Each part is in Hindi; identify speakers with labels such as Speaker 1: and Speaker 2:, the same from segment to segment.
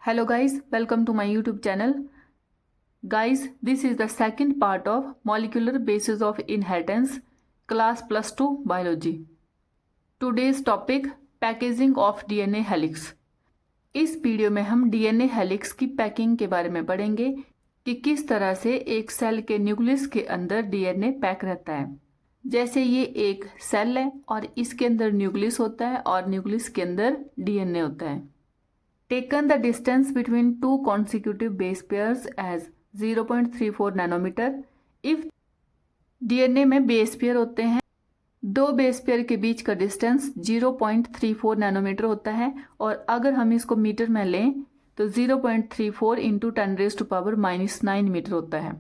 Speaker 1: Hello guys, welcome to my YouTube channel. Guys, this is the second part of Molecular Basis of Inheritance, class +2 Biology. Today's topic packaging of DNA helix. इस वीडियो में हम डीएनए हेलिक्स की पैकिंग के बारे में पढ़ेंगे कि किस तरह से एक सेल के न्यूक्लियस के अंदर डीएनए पैक रहता है। जैसे ये एक सेल है और इसके अंदर न्यूक्लियस होता है और न्यूक्लियस के अंदर डीएनए होता है। Taken the distance between two consecutive base pairs as 0.34 nanometer. If DNA में बेस पेयर होते हैं, दो बेस पेयर के बीच का डिस्टेंस 0.34 नैनोमीटर होता है और अगर हम इसको मीटर में लें तो 0.34 इंटू 10⁻⁻⁹ मीटर होता है।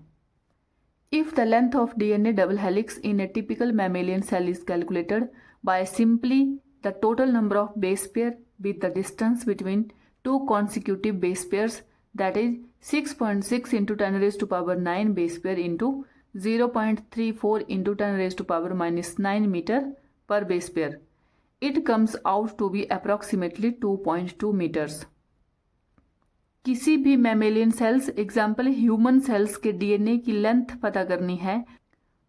Speaker 1: If the length of DNA double helix in a typical mammalian cell is calculated by simply the total number of base pair with the distance between two consecutive base pairs, that is 6.6 into 10⁻⁹ base pair into 0.34 into 10⁻⁻⁹ meter per base pair. It comes out to be approximately 2.2 meters. किसी भी mammalian cells, example human cells के डीएनए की लेंथ पता करनी है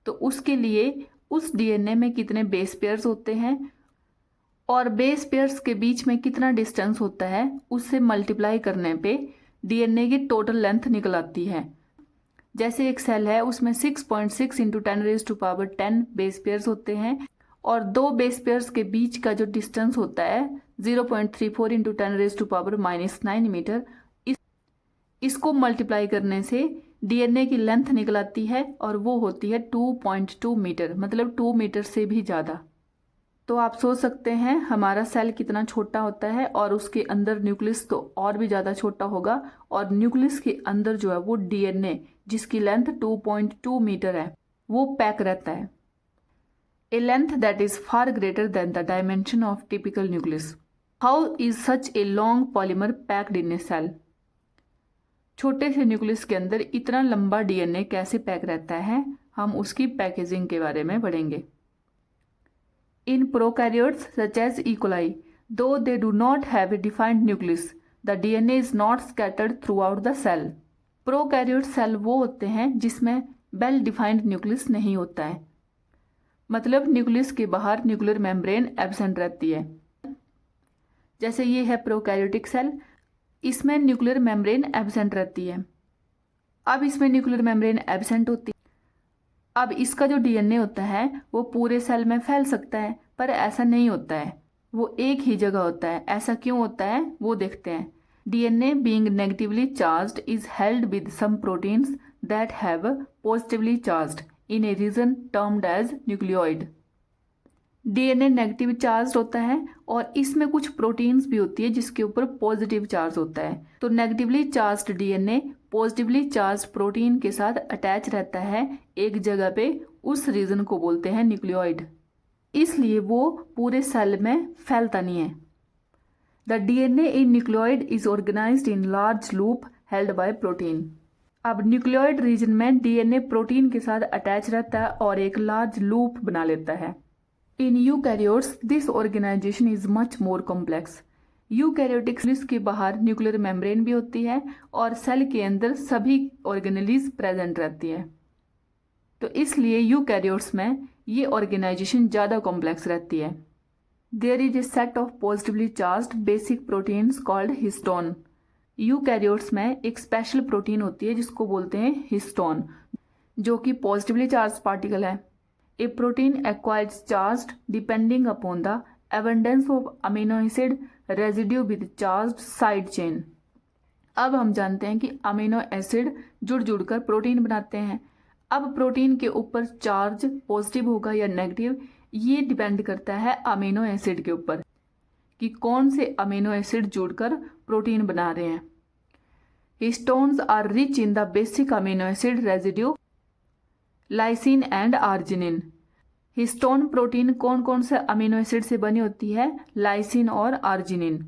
Speaker 1: तो उसके लिए उस डीएनए में कितने बेस पेयर्स होते हैं और बेस पेयर्स के बीच में कितना डिस्टेंस होता है उससे मल्टीप्लाई करने पे डीएनए की टोटल लेंथ निकल आती है। जैसे एक सेल है उसमें 6.6 इंटू 10⁻10 बेस पेयर्स होते हैं और दो बेस पेयर्स के बीच का जो डिस्टेंस होता है 0.34 इंटू 10⁻⁻⁹ मीटर। इसको मल्टीप्लाई करने से डीएनए की लेंथ निकल आती है और वो होती है 2.2 मीटर, मतलब 2 मीटर से भी ज़्यादा। तो आप सोच सकते हैं हमारा सेल कितना छोटा होता है और उसके अंदर न्यूक्लियस तो और भी ज़्यादा छोटा होगा और न्यूक्लियस के अंदर जो है वो डीएनए जिसकी लेंथ 2.2 मीटर है वो पैक रहता है। A length that is far greater than the dimension of typical nucleus. How is such a long polymer packed in a cell. छोटे से न्यूक्लियस के अंदर इतना लंबा डीएनए कैसे पैक रहता है, हम उसकी पैकेजिंग के बारे में पढ़ेंगे। In prokaryotes such as E. coli, though they do not have a defined nucleus, the DNA is not scattered throughout the cell. Prokaryote cell वो होते हैं जिसमें वेल डिफाइंड न्यूक्लियस नहीं होता है, मतलब न्यूक्लियस के बाहर न्यूक्लियर मेम्ब्रेन एब्सेंट रहती है। जैसे ये है प्रोकैरियोटिक सेल, इसमें न्यूक्लियर मेम्ब्रेन एब्सेंट रहती है। अब इसमें न्यूक्लियर मेम्ब्रेन एब्सेंट होती है, अब इसका जो डीएनए होता है वो पूरे सेल में फैल सकता है, पर ऐसा नहीं होता है, वो एक ही जगह होता है। ऐसा क्यों होता है वो देखते हैं। DNA being negatively charged is held with some proteins that have positively charged in a region termed as nucleoid. DNA negative charge होता है और इसमें कुछ प्रोटीन्स भी होती है जिसके ऊपर पॉजिटिव चार्ज होता है। तो negatively charged DNA positively charge protein के साथ अटैच रहता है एक जगह पे, उस रीजन को बोलते हैं न्यूक्लियोइड, इसलिए वो पूरे सेल में फैलता नहीं है। The DNA in nucleoid is organised in large loop held by protein. अब न्यूक्लियोइड रीजन में डीएनए प्रोटीन के साथ अटैच रहता है और एक लार्ज लूप बना लेता है। In eukaryotes this organisation is much more complex. Eukaryotic cells के बाहर न्यूक्लियर मेम्ब्रेन भी होती है और सेल के अंदर सभी ऑर्गेनेलीज प्रेजेंट रहती है, तो इसलिए यूकैरियोट्स में ये ऑर्गेनाइजेशन ज़्यादा कॉम्प्लेक्स रहती है। There is a set of positively charged basic proteins called histone. Eukaryotes में एक स्पेशल प्रोटीन होती है जिसको बोलते हैं हिस्टोन, जो कि पॉजिटिवली चार्ज पार्टिकल है। A protein acquires charge depending upon the abundance of amino acid residue with charged side chain. अब हम जानते हैं कि अमीनो एसिड जुड़ जुड़कर प्रोटीन बनाते हैं। अब प्रोटीन के ऊपर चार्ज पॉजिटिव होगा या नेगेटिव, ये डिपेंड करता है अमीनो एसिड के ऊपर कि कौन से अमीनो एसिड जुड़कर प्रोटीन बना रहे हैं। Histones are rich in the basic amino acid residue lysine and arginine. Histone protein कौन कौन से अमीनो एसिड से बनी होती है, लाइसिन और आर्जिनिन।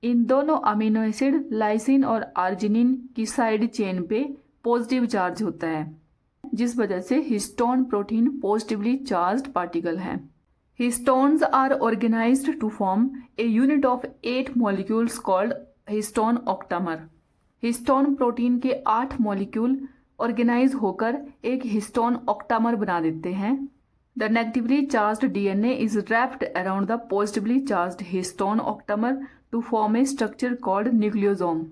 Speaker 1: इन दोनों अमीनो एसिड लाइसिन और आर्जिनिन की साइड चेन पे पॉजिटिव चार्ज होता है, जिस वजह से histone protein positively charged particle है। Histones are organised to form a unit of 8 molecules called histone octamer. Histone protein के 8 मॉलिक्यूल ऑर्गेनाइज होकर एक हिस्टोन ऑक्टामर बना देते हैं। The negatively charged DNA is wrapped around the positively charged histone octamer to form a structure called nucleosome.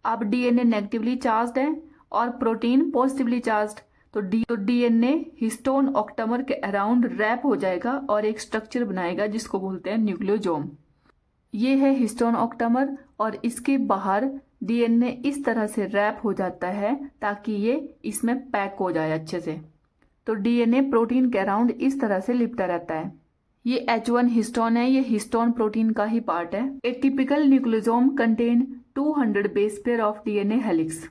Speaker 1: अब डीएनए नेगेटिवली चार्ज्ड है और प्रोटीन पॉजिटिवली चार्ज्ड, तो डीएनए हिस्टोन ऑक्टामर के अराउंड रैप हो जाएगा और एक स्ट्रक्चर बनाएगा जिसको बोलते हैं न्यूक्लियोसोम। ये है हिस्टोन ऑक्टामर और इसके बाहर डीएनए इस तरह से रैप हो जाता है ताकि ये इसमें पैक हो जाए अच्छे से। तो डीएनए प्रोटीन के अराउंड इस तरह से लिपटा रहता है। ये H1 हिस्टोन है, ये हिस्टोन प्रोटीन का ही पार्ट है। ए typical nucleosome contain 200 base pair of DNA helix.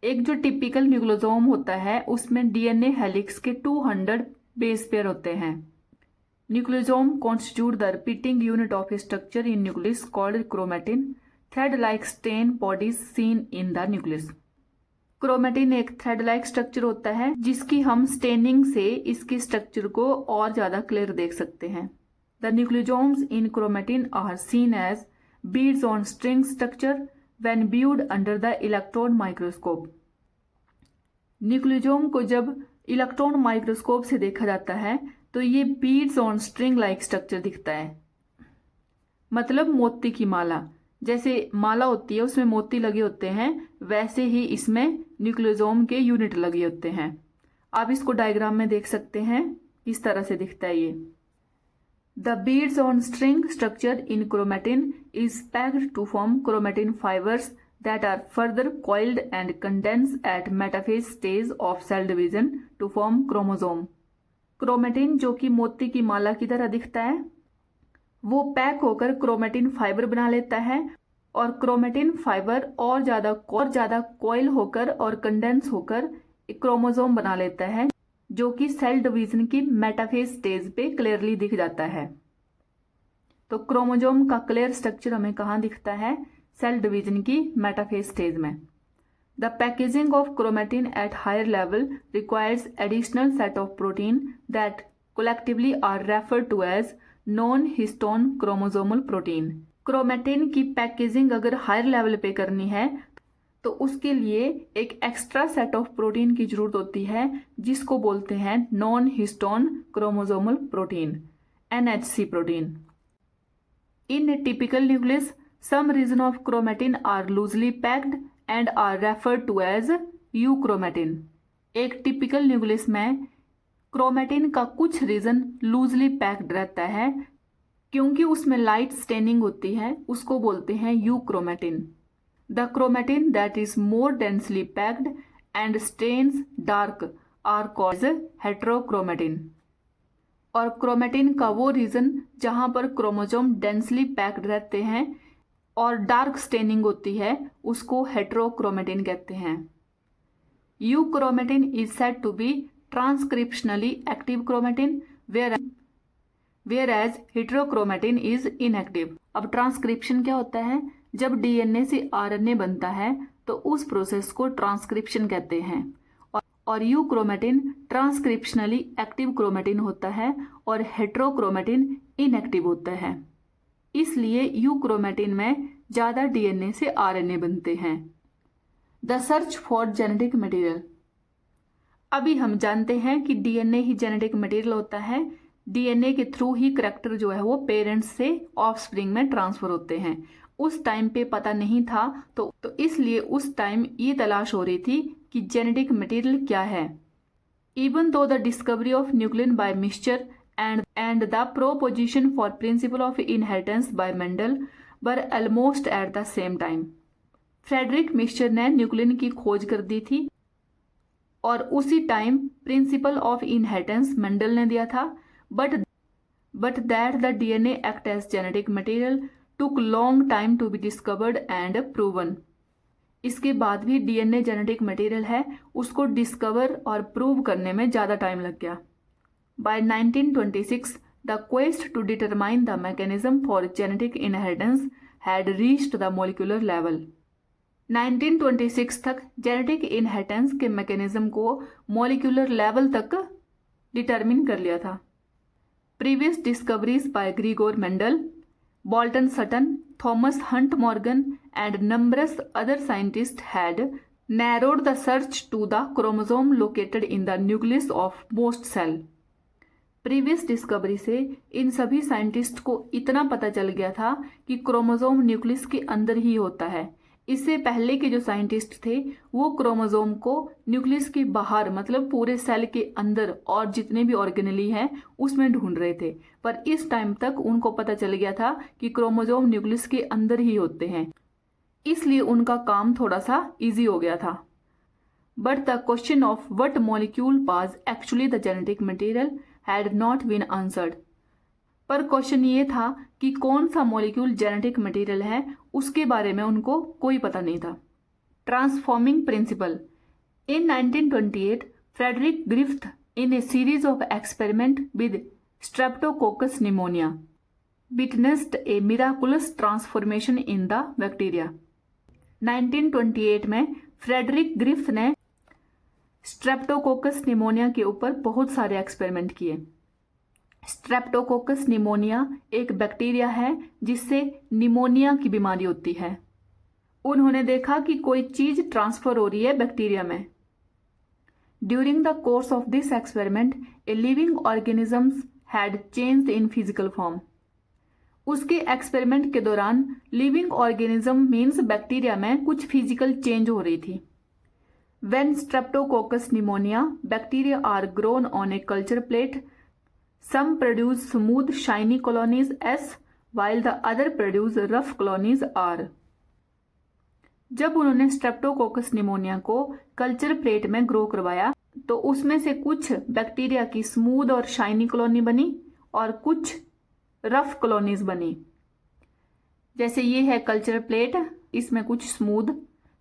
Speaker 1: एक जो टिपिकल न्यूक्लियोसोम होता है उसमें डीएनए हेलिक्स के 200 बेस पेयर होते हैं। Nucleosome constitute the repeating unit of a structure in nucleus called chromatin, thread like stain bodies seen in the nucleus. Chromatin एक थ्रेड लाइक स्ट्रक्चर होता है जिसकी हम स्टेनिंग से इसकी स्ट्रक्चर को और ज्यादा क्लियर देख सकते हैं। The nucleosomes in chromatin are seen as beads on string structure when viewed under the electron microscope. Nucleosome को जब इलेक्ट्रॉन माइक्रोस्कोप से देखा जाता है तो ये beads on string like structure दिखता है, मतलब मोती की माला। जैसे माला होती है उसमें मोती लगे होते हैं, वैसे ही इसमें न्यूक्लियोसोम के यूनिट लगे होते हैं। आप इसको डायग्राम में देख सकते हैं, इस तरह से दिखता है ये। The beads on string structure in chromatin is packed to form chromatin fibers that are further coiled and condensed at metaphase stage of cell division to form chromosome. Chromatin जो कि मोती की माला की तरह दिखता है, वो पैक होकर क्रोमेटिन फाइबर बना लेता है और क्रोमेटिन फाइबर और ज्यादा कॉइल होकर और कंडेंस होकर एक क्रोमोसोम बना लेता है जो कि सेल डिवीजन की मेटाफेज स्टेज पे क्लियरली दिख जाता है। तो क्रोमोसोम का क्लियर स्ट्रक्चर हमें कहाँ दिखता है? सेल डिवीजन की मेटाफेज स्टेज में। The packaging of chromatin at higher level requires additional set of protein that collectively are referred to as non histone chromosomal protein. Chromatin की पैकेजिंग अगर हायर लेवल पे करनी है तो उसके लिए एक एक्स्ट्रा सेट ऑफ प्रोटीन की जरूरत होती है जिसको बोलते हैं non histone chromosomal protein, NHC protein. In a typical nucleus some region of chromatin are loosely packed and are referred to as euchromatin. एक टिपिकल न्यूक्लियस में क्रोमेटिन का कुछ रीजन लूजली पैक्ड रहता है क्योंकि उसमें लाइट स्टेनिंग होती है, उसको बोलते हैं euchromatin. The chromatin that is more densely packed and stains dark are called heterochromatin। और क्रोमेटिन का वो रीजन जहां पर क्रोमोसोम डेंसली पैक्ड रहते हैं और डार्क स्टेनिंग होती है उसको हेटेरोक्रोमेटिन कहते हैं। Euchromatin is said to be transcriptionally active chromatin whereas heterochromatin is inactive. अब ट्रांसक्रिप्शन क्या होता है? जब डीएनए से आरएनए बनता है तो उस प्रोसेस को ट्रांसक्रिप्शन कहते हैं और यूक्रोमेटिन ट्रांसक्रिप्शनली एक्टिव क्रोमेटिन होता है और हेटेरोक्रोमेटिन इनएक्टिव होता है। इसलिए यूक्रोमेटिन में ज्यादा डीएनए से आरएनए बनते हैं। The search for genetic material. अभी हम जानते हैं कि डीएनए ही जेनेटिक मटेरियल होता है। डीएनए के थ्रू ही करैक्टर जो है वो पेरेंट्स से ऑफस्प्रिंग में ट्रांसफर होते हैं। उस टाइम पे पता नहीं था तो इसलिए उस टाइम ये तलाश हो रही थी कि जेनेटिक मटेरियल क्या है। Even though the discovery of nuclein by Miescher and the proposition for principle of inheritance by Mendel were almost at the same time. Friedrich Miescher ने न्यूक्लियन की खोज कर दी थी और उसी time principle of inheritance Mendel ने दिया था, but that the DNA act as genetic material took long time to be discovered and proven। इसके बाद भी डीएनए जेनेटिक मटेरियल है, उसको डिस्कवर और प्रूव करने में ज़्यादा टाइम लग गया। By 1926 the quest to determine the mechanism for genetic inheritance had reached the molecular level। 1926 तक जेनेटिक इनहेरिटेंस के मैकेनिज्म को मॉलिक्यूलर लेवल तक डिटरमिन कर लिया था। Previous discoveries by Gregor Mendel Bolton Sutton, Thomas Hunt Morgan, and numerous other scientists had narrowed the search to the chromosome located in the nucleus of most cell. Previous discovery से इन सभी साइंटिस्ट को इतना पता चल गया था कि क्रोमोसोम न्यूक्लियस के अंदर ही होता है। इससे पहले के जो साइंटिस्ट थे वो क्रोमोसोम को न्यूक्लियस के बाहर मतलब पूरे सेल के अंदर और जितने भी ऑर्गेनेली हैं उसमें ढूंढ रहे थे, पर इस टाइम तक उनको पता चल गया था कि क्रोमोसोम न्यूक्लियस के अंदर ही होते हैं, इसलिए उनका काम थोड़ा सा इजी हो गया था। But the question of what molecule was actually the genetic material had not been answered. पर क्वेश्चन ये था कि कौन सा मॉलिक्यूल जेनेटिक मटेरियल है उसके बारे में उनको कोई पता नहीं था। Transforming principle. In 1928 Frederick Griffith in a series of experiment with streptococcus pneumoniae witnessed a miraculous transformation in the bacteria. 1928 में फ्रेडरिक ग्रिफ्थ ने स्ट्रेप्टोकोकस निमोनिया के ऊपर बहुत सारे एक्सपेरिमेंट किए। स्ट्रेप्टोकोकस निमोनिया एक बैक्टीरिया है जिससे निमोनिया की बीमारी होती है। उन्होंने देखा कि कोई चीज ट्रांसफर हो रही है बैक्टीरिया में। During the course of this experiment a living organisms had changed in physical form. उसके एक्सपेरिमेंट के दौरान लिविंग ऑर्गेनिज्म मीन्स बैक्टीरिया में कुछ फिजिकल चेंज हो रही थी। When Streptococcus pneumonia bacteria are grown on a culture plate, some produce smooth shiny colonies S, while the other produce rough colonies R. जब उन्होंने स्ट्रेप्टोकोकस निमोनिया को कल्चर प्लेट में ग्रो करवाया तो उसमें से कुछ बैक्टीरिया की स्मूथ और शाइनी कॉलोनी बनी और कुछ रफ कॉलोनीज बनी। जैसे ये है कल्चर प्लेट, इसमें कुछ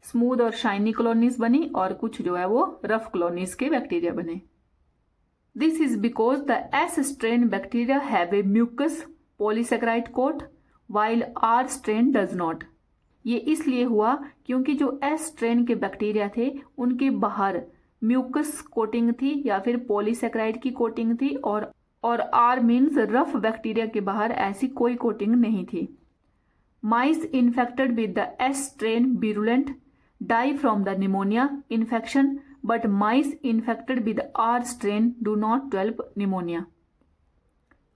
Speaker 1: स्मूथ और शाइनी कॉलोनीज बनी और कुछ जो है वो रफ कॉलोनीज के बैक्टीरिया बने। This is because the S strain bacteria have a mucous polysaccharide coat while R strain does not. ये इसलिए हुआ क्योंकि जो एस स्ट्रेन के बैक्टीरिया थे उनके बाहर म्यूकस कोटिंग थी या फिर पॉलीसेकेराइड की कोटिंग थी और आर मीन्स रफ बैक्टीरिया के बाहर ऐसी कोई कोटिंग नहीं थी। Mice infected with the S strain virulent die from the pneumonia infection, but mice infected with R strain do not develop pneumonia.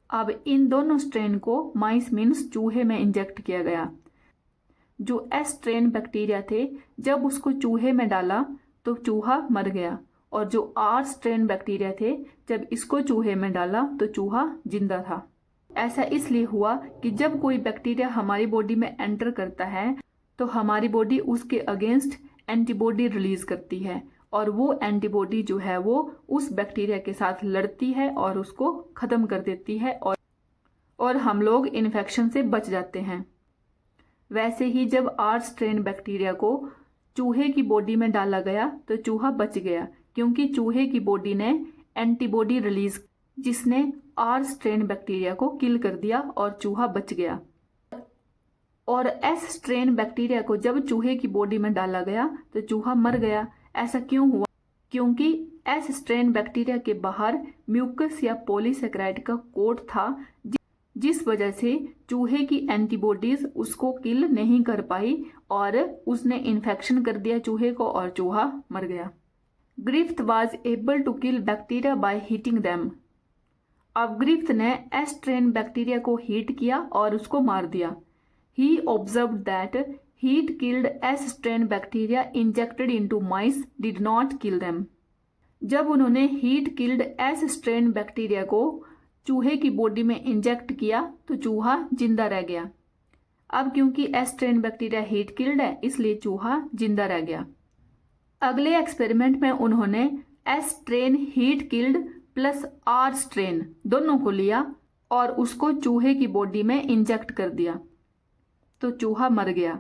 Speaker 1: अब इन दोनों स्ट्रेन को माइस मीन्स चूहे में इंजेक्ट किया गया। जो एस स्ट्रेन बैक्टीरिया थे जब उसको चूहे में डाला तो चूहा मर गया, और जो आर स्ट्रेन बैक्टीरिया थे जब इसको चूहे में डाला तो चूहा जिंदा था। ऐसा इसलिए हुआ कि जब कोई बैक्टीरिया हमारी बॉडी में एंटर करता है तो हमारी बॉडी उसके अगेंस्ट एंटीबॉडी रिलीज करती है और वो एंटीबॉडी जो है वो उस बैक्टीरिया के साथ लड़ती है और उसको खत्म कर देती है और हम लोग इन्फेक्शन से बच जाते हैं। वैसे ही जब आर स्ट्रेन बैक्टीरिया को चूहे की बॉडी में डाला गया तो चूहा बच गया क्योंकि चूहे की बॉडी ने एंटीबॉडी रिलीज जिसने आर स्ट्रेन बैक्टीरिया को किल कर दिया और चूहा बच गया। और एस स्ट्रेन बैक्टीरिया को जब चूहे की बॉडी में डाला गया तो चूहा मर गया। ऐसा क्यों हुआ? क्योंकि एस स्ट्रेन बैक्टीरिया के बाहर म्यूकस या पॉलीसेकेराइड का कोट था जिस वजह से चूहे की एंटीबॉडीज उसको किल नहीं कर पाई और उसने इन्फेक्शन कर दिया चूहे को और चूहा मर गया। Griffith was able to kill bacteria by heating them. अब ग्रिफ्थ ने एस स्ट्रेन बैक्टीरिया को हीट किया और उसको मार दिया। He observed that heat killed S strain bacteria injected into mice did not kill them. जब उन्होंने heat killed S strain bacteria को चूहे की बॉडी में इंजेक्ट किया तो चूहा जिंदा रह गया। अब क्योंकि S strain bacteria heat killed है इसलिए चूहा जिंदा रह गया। अगले एक्सपेरिमेंट में उन्होंने S strain heat killed plus R strain दोनों को लिया और उसको चूहे की बॉडी में इंजेक्ट कर दिया तो चूहा मर गया।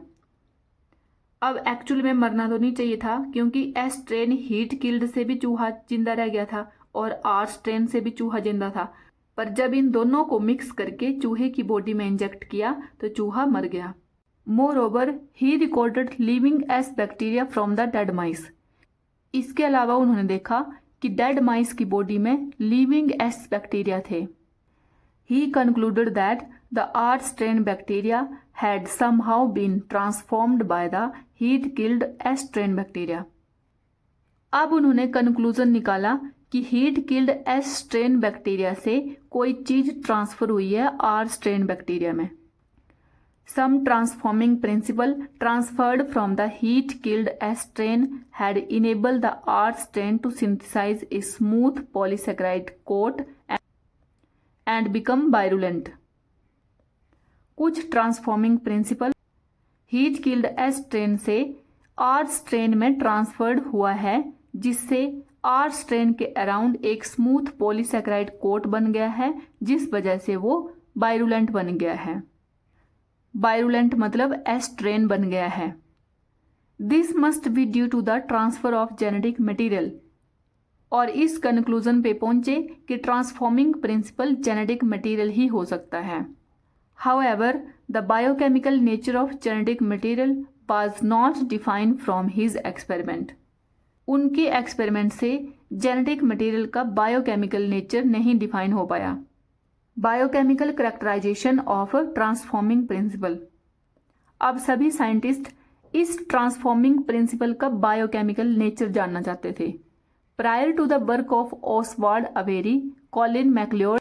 Speaker 1: अब एक्चुअल में मरना तो नहीं चाहिए था क्योंकि एस स्ट्रेन हीट किल्ड से भी चूहा जिंदा रह गया था और आर स्ट्रेन से भी चूहा जिंदा था, पर जब इन दोनों को मिक्स करके चूहे की बॉडी में इंजेक्ट किया तो चूहा मर गया। Moreover he recorded living S bacteria from the dead mice. इसके अलावा उन्होंने देखा कि डेड माइस की बॉडी में लिविंग एस बैक्टीरिया थे। He concluded that The R strain bacteria had somehow been transformed by the heat killed S strain bacteria. अब उन्होंने कंक्लूजन निकाला कि heat killed S strain bacteria से कोई चीज ट्रांसफर हुई है आर स्ट्रेन बैक्टीरिया में. Some transforming principle transferred from the heat killed S strain had enabled the R strain to synthesise a smooth polysaccharide coat and become virulent. कुछ transforming principle heat killed S strain से आर स्ट्रेन में ट्रांसफर्ड हुआ है, जिससे आर स्ट्रेन के अराउंड एक स्मूथ पॉलीसेकेराइड कोट बन गया है, जिस वजह से वो वायरुलेंट बन गया है. वायरुलेंट मतलब एस स्ट्रेन बन गया है. This must be due to the transfer of genetic material. और इस कंक्लूजन पे पहुंचे कि ट्रांसफॉर्मिंग प्रिंसिपल जेनेटिक मटेरियल ही हो सकता है. However, the biochemical nature of genetic material was not defined from his experiment. उनके एक्सपेरिमेंट से जेनेटिक मटेरियल का बायोकेमिकल नेचर नहीं डिफाइन हो पाया. Biochemical characterisation of transforming principle. अब सभी साइंटिस्ट इस ट्रांसफॉर्मिंग प्रिंसिपल का बायोकेमिकल नेचर जानना चाहते थे. Prior to the work of Oswald Avery, Colin MacLeod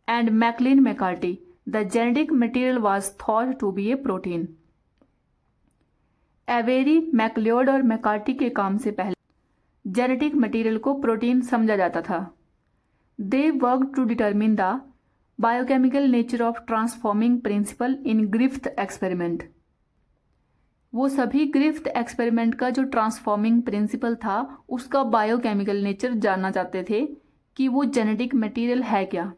Speaker 1: and Maclyn McCarty, the genetic material was thought to be a protein. Avery, MacLeod और मैकार्टी के काम से पहले जेनेटिक मटेरियल को प्रोटीन समझा जाता था. They work to determine the biochemical nature of transforming principle in Griffith experiment. वो सभी ग्रिफ्थ एक्सपेरिमेंट का जो ट्रांसफॉर्मिंग प्रिंसिपल था उसका बायोकेमिकल नेचर जानना चाहते थे कि वो जेनेटिक मटेरियल है क्या.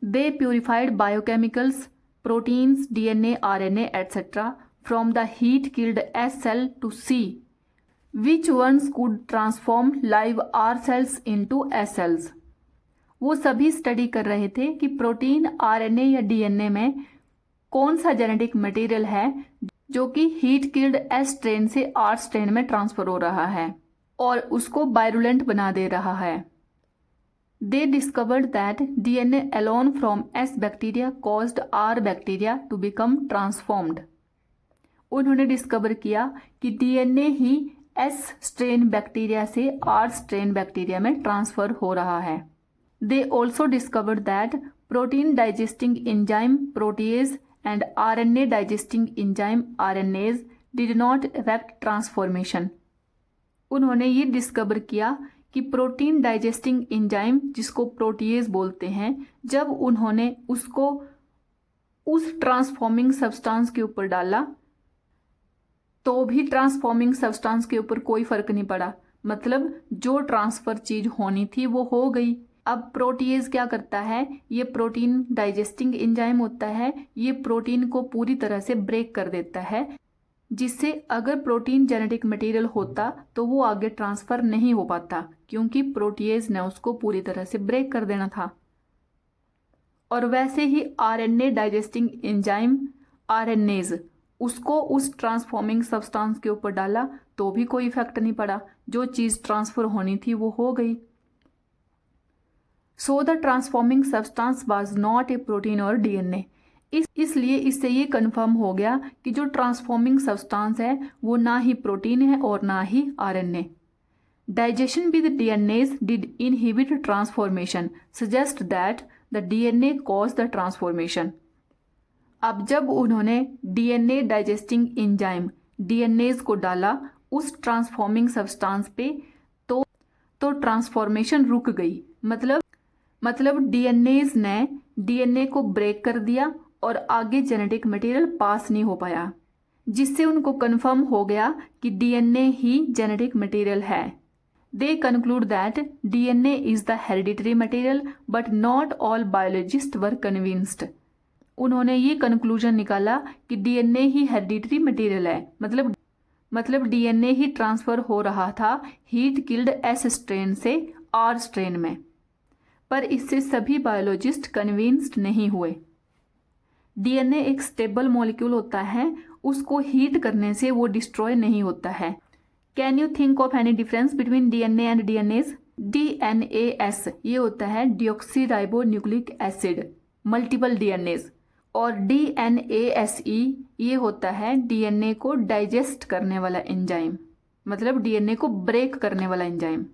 Speaker 1: They purified biochemicals, proteins, DNA, RNA, etc. from the heat-killed S cell to see which ones could transform live R cells into S cells. वो सभी स्टडी कर रहे थे कि प्रोटीन, आरएनए या डीएनए में कौन सा जेनेटिक मटेरियल है जो कि हीट किल्ड एस स्ट्रेन से आर स्ट्रेन में ट्रांसफर हो रहा है और उसको वायरुलेंट बना दे रहा है. They discovered that DNA alone from S bacteria caused R bacteria to become transformed. उन्होंने डिस्कवर किया कि डीएनए ही S स्ट्रेन बैक्टीरिया से R स्ट्रेन बैक्टीरिया में ट्रांसफर हो रहा है. They also discovered that protein digesting enzyme protease and RNA digesting enzyme RNase did not affect transformation. उन्होंने ये डिस्कवर किया कि प्रोटीन डाइजेस्टिंग एंजाइम, जिसको प्रोटीएज बोलते हैं, जब उन्होंने उसको उस ट्रांसफॉर्मिंग सब्सटेंस के ऊपर डाला तो भी ट्रांसफॉर्मिंग सब्सटेंस के ऊपर कोई फर्क नहीं पड़ा. मतलब जो ट्रांसफर चीज होनी थी वो हो गई. अब प्रोटीएज क्या करता है, ये प्रोटीन डाइजेस्टिंग एंजाइम होता है, ये प्रोटीन को पूरी तरह से ब्रेक कर देता है, जिससे अगर प्रोटीन जेनेटिक मटेरियल होता तो वो आगे ट्रांसफर नहीं हो पाता, क्योंकि प्रोटीएज ने उसको पूरी तरह से ब्रेक कर देना था. और वैसे ही आरएनए डाइजेस्टिंग एंजाइम आरएनएज, उसको उस ट्रांसफॉर्मिंग सब्सटेंस के ऊपर डाला तो भी कोई इफेक्ट नहीं पड़ा. जो चीज ट्रांसफर होनी थी वो हो गई. So the transforming substance was not a protein और डीएनए. इसलिए इससे ये कंफर्म हो गया कि जो ट्रांसफॉर्मिंग सब्सटेंस है वो ना ही प्रोटीन है और ना ही RNA. Digestion with DNase did inhibit transformation, suggest that the DNA cause the transformation. अब जब उन्होंने डीएनए डाइजेस्टिंग एंजाइम डीएनएज को डाला उस ट्रांसफॉर्मिंग सब्सटेंस पे तो ट्रांसफॉर्मेशन रुक गई. मतलब डीएनएज ने डीएनए को ब्रेक कर दिया और आगे जेनेटिक मटेरियल पास नहीं हो पाया, जिससे उनको कंफर्म हो गया कि डीएनए ही जेनेटिक मटेरियल है. They conclude that DNA is the hereditary material but not all biologist were convinced. उन्होंने ये कंक्लूजन निकाला कि डीएनए ही हेरिडिटरी मटेरियल है, मतलब डीएनए ही ट्रांसफर हो रहा था हीट किल्ड एस स्ट्रेन से आर स्ट्रेन में. पर इससे सभी बायोलॉजिस्ट कन्विंस्ड नहीं हुए. डीएनए एक स्टेबल मॉलिक्यूल होता है, उसको हीट करने से वो डिस्ट्रॉय नहीं होता है. Can you think of any difference between DNA and DNAs? DNS ये होता है deoxy ribo nucleic acid. Multiple DNAs और DNASE ये होता है DNA को डाइजेस्ट करने वाला एंजाइम, मतलब DNA को ब्रेक करने वाला एंजाइम।